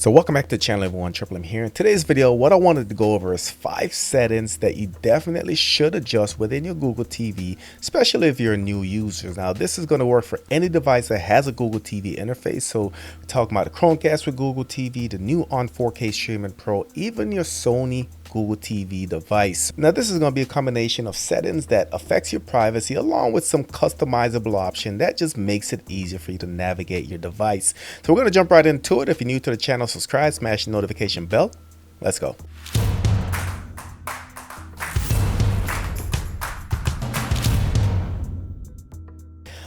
So welcome back to the channel everyone, Triple M here. In today's video, what I wanted to go over is 5 settings that you definitely should adjust within your Google TV, especially if you're a new user. Now this is going to work for any device that has a Google TV interface. So we're talking about the Chromecast with Google TV, the new on 4K Streaming Pro, even your Sony Google TV device. Now this is going to be a combination of settings that affects your privacy along with some customizable option that just makes it easier for you to navigate your device. So we're going to jump right into it. If you're new to the channel, subscribe, smash the notification bell. Let's go.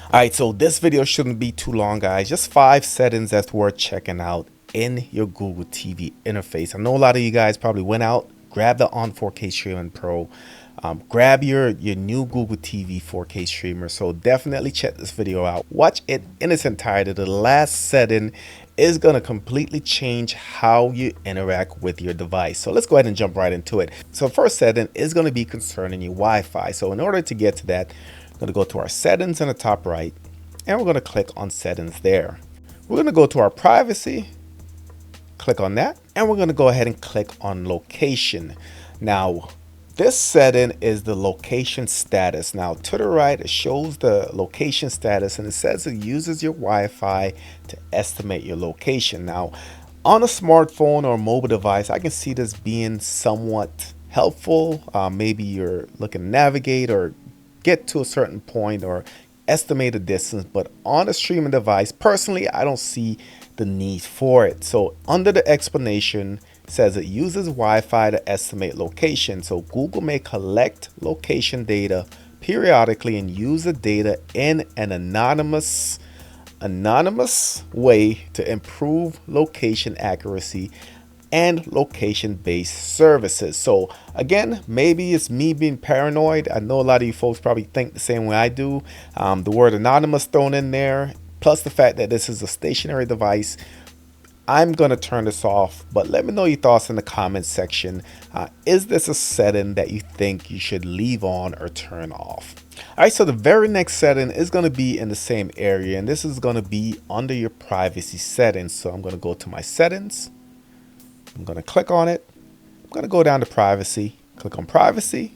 Alright, so this video shouldn't be too long, guys. Just 5 settings that's worth checking out in your Google TV interface. I know a lot of you guys probably went out, grab the on 4K Streaming Pro, grab your new Google TV 4K streamer. So definitely check this video out. Watch it in its entirety. The last setting is going to completely change how you interact with your device. So let's go ahead and jump right into it. So first setting is going to be concerning your Wi-Fi. So in order to get to that, we're going to go to our settings in the top right, and we're going to click on settings there. We're going to go to our privacy, click on that, and we're going to go ahead and click on location. Now this setting is the location status. Now to the right, it shows the location status and it says it uses your Wi-Fi to estimate your location. Now on a smartphone or mobile device, I can see this being somewhat helpful. Maybe you're looking to navigate or get to a certain point or estimate a distance, but on a streaming device, personally, I don't see the need for it. So under the explanation, it says it uses Wi-Fi to estimate location. So Google may collect location data periodically and use the data in an anonymous way to improve location accuracy and location-based services. So again, maybe it's me being paranoid. I know a lot of you folks probably think the same way I do. The word anonymous thrown in there, plus the fact that this is a stationary device. I'm going to turn this off, but let me know your thoughts in the comments section. Is this a setting that you think you should leave on or turn off? All right, so the very next setting is going to be in the same area, and this is going to be under your privacy settings. So I'm going to go to my settings. I'm going to click on it. I'm going to go down to privacy, click on privacy,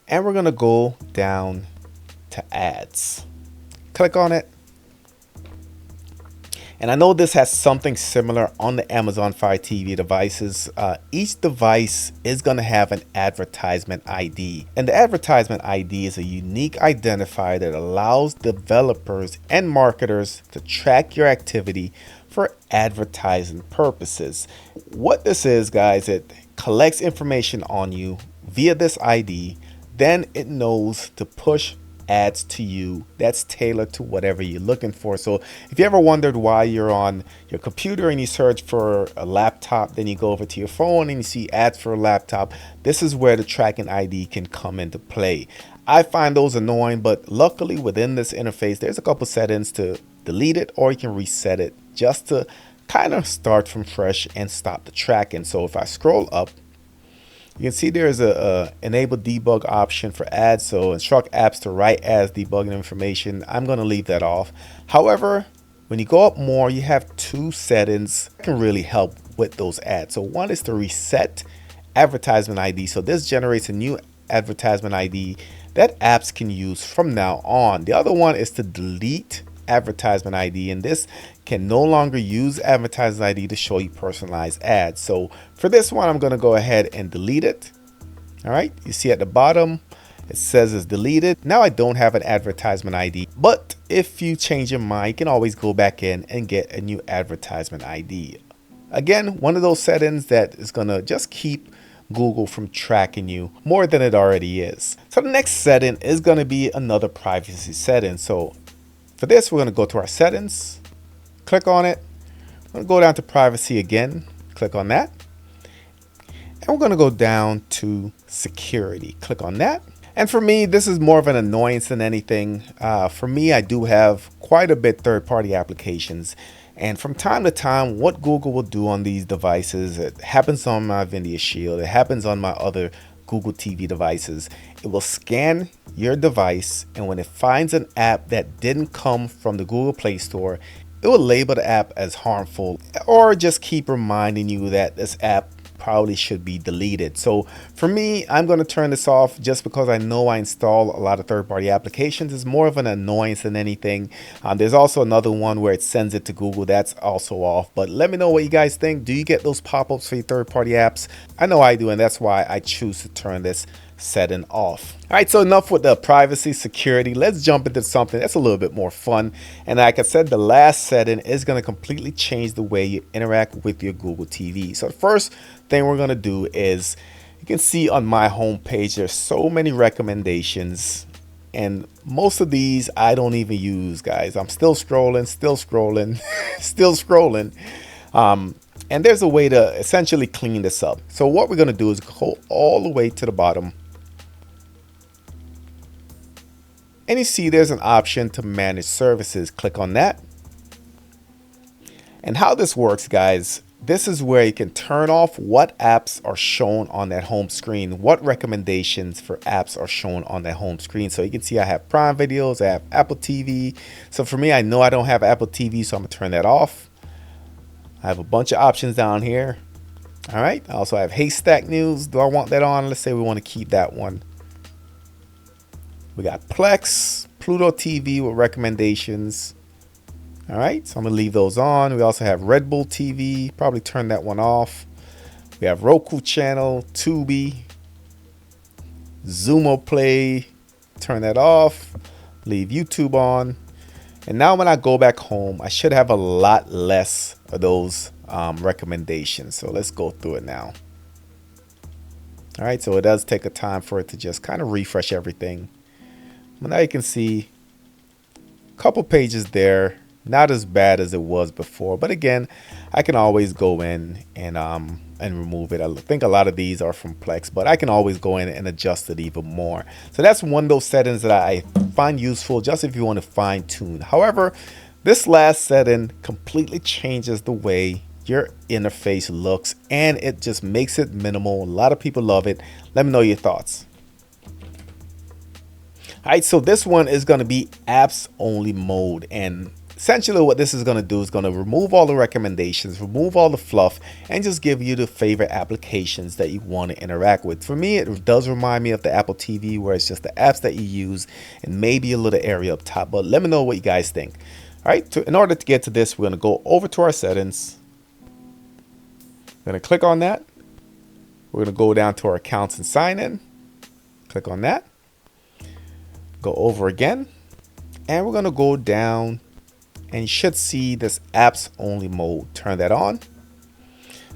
and we're going to go down to ads. Click on it. And I know this has something similar on the Amazon Fire TV devices. Each device is going to have an advertisement ID. And the advertisement ID is a unique identifier that allows developers and marketers to track your activity for advertising purposes. What this is, guys, it collects information on you via this ID. Then it knows to push ads to you that's tailored to whatever you're looking for. So if you ever wondered why you're on your computer and you search for a laptop, then you go over to your phone and you see ads for a laptop, this is where the tracking ID can come into play. I find those annoying, but luckily within this interface, there's a couple settings to delete it, or you can reset it just to kind of start from fresh and stop the tracking. So if I scroll up, you can see there's a enable debug option for ads. So instruct apps to write ads, debugging information. I'm going to leave that off. However, when you go up more, you have 2 settings that can really help with those ads. So one is to reset advertisement ID. So this generates a new advertisement ID that apps can use from now on. The other one is to delete advertisement ID, and this can no longer use advertisement ID to show you personalized ads. So for this one, I'm going to go ahead and delete it. All right, you see at the bottom it says it's deleted. Now I don't have an advertisement ID, but if you change your mind, you can always go back in and get a new advertisement ID. Again, one of those settings that is going to just keep Google from tracking you more than it already is. So the next setting is going to be another privacy setting. So for this, we're going to go to our settings, click on it. We're going to go down to privacy again, click on that. And we're going to go down to security, click on that. And for me, this is more of an annoyance than anything. For me, I do have quite a bit third-party applications. And from time to time, what Google will do on these devices, it happens on my Vendia Shield, it happens on my other Google TV devices. It will scan your device, and when it finds an app that didn't come from the Google Play Store, it will label the app as harmful or just keep reminding you that this app probably should be deleted. So for me, I'm going to turn this off just because I know I install a lot of third-party applications. It's more of an annoyance than anything. There's also another one where it sends it to Google. That's also off. But let me know what you guys think. Do you get those pop-ups for your third-party apps? I know I do, and that's why I choose to turn this setting off. All right, so enough with the privacy security. Let's jump into something that's a little bit more fun. And like I said, the last setting is going to completely change the way you interact with your Google TV. So the first thing we're going to do is, you can see on my home page, there's so many recommendations, and most of these I don't even use, guys. I'm still scrolling, still scrolling, still scrolling. And there's a way to essentially clean this up. So what we're going to do is go all the way to the bottom. And you see there's an option to manage services. Click on that. And how this works, guys, this is where you can turn off what apps are shown on that home screen, what recommendations for apps are shown on that home screen. So you can see I have Prime Videos, I have Apple TV. So for me, I know I don't have Apple TV, so I'm gonna turn that off. I have a bunch of options down here. All right, I also have Haystack News. Do I want that on? Let's say we want to keep that one. We got Plex, Pluto TV with recommendations. All right, so I'm gonna leave those on. We also have Red Bull TV, probably turn that one off. We have Roku channel, Tubi, Zumo Play, turn that off. Leave YouTube on. And now when I go back home, I should have a lot less of those recommendations. So let's go through it now. All right, so it does take a time for it to just kind of refresh everything. But now you can see a couple pages there, not as bad as it was before. But again, I can always go in and remove it. I think a lot of these are from Plex, but I can always go in and adjust it even more. So that's one of those settings that I find useful just if you want to fine tune. However, this last setting completely changes the way your interface looks, and it just makes it minimal. A lot of people love it. Let me know your thoughts. All right, so this one is going to be apps only mode, and essentially what this is going to do is going to remove all the recommendations, remove all the fluff, and just give you the favorite applications that you want to interact with. For me, it does remind me of the Apple TV, where it's just the apps that you use and maybe a little area up top. But let me know what you guys think. All right, in order to get to this, we're going to go over to our settings. We're going to click on that. We're going to go down to our accounts and sign in. Click on that. Go over again. And we're going to go down, and you should see this apps only mode. Turn that on.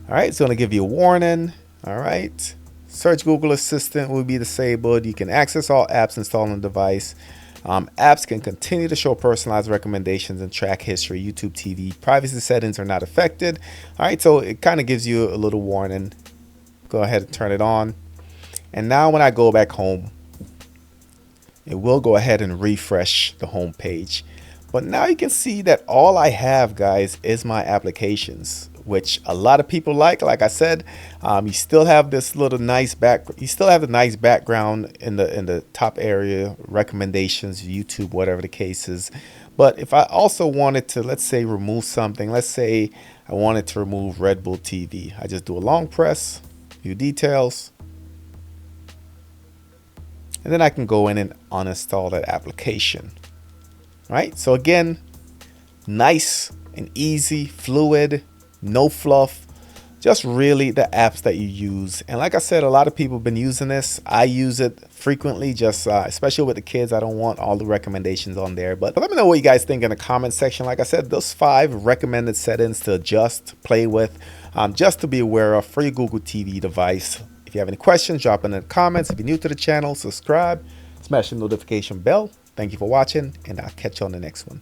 All right, it's going to give you a warning. All right, search Google Assistant will be disabled. You can access all apps installed on the device. Apps can continue to show personalized recommendations and track history. YouTube TV privacy settings are not affected. All right, so it kind of gives you a little warning. Go ahead and turn it on. And now when I go back home, it will go ahead and refresh the home page. But now you can see that all I have, guys, is my applications, which a lot of people like. Like I said, you still have this little nice you still have the nice background in the top area, recommendations, YouTube, whatever the case is. But if I also wanted to, let's say, remove something, let's say I wanted to remove Red Bull TV, I just do a long press, view details, and then I can go in and uninstall that application. Right, so again, nice and easy, fluid, no fluff, just really the apps that you use. And like I said, a lot of people have been using this. I use it frequently, just especially with the kids. I don't want all the recommendations on there, but let me know what you guys think in the comment section. Like I said, those 5 recommended settings to adjust, play with, just to be aware of for your Google TV device. If you have any questions, drop in the comments. If you're new to the channel, subscribe, smash the notification bell. Thank you for watching, and I'll catch you on the next one.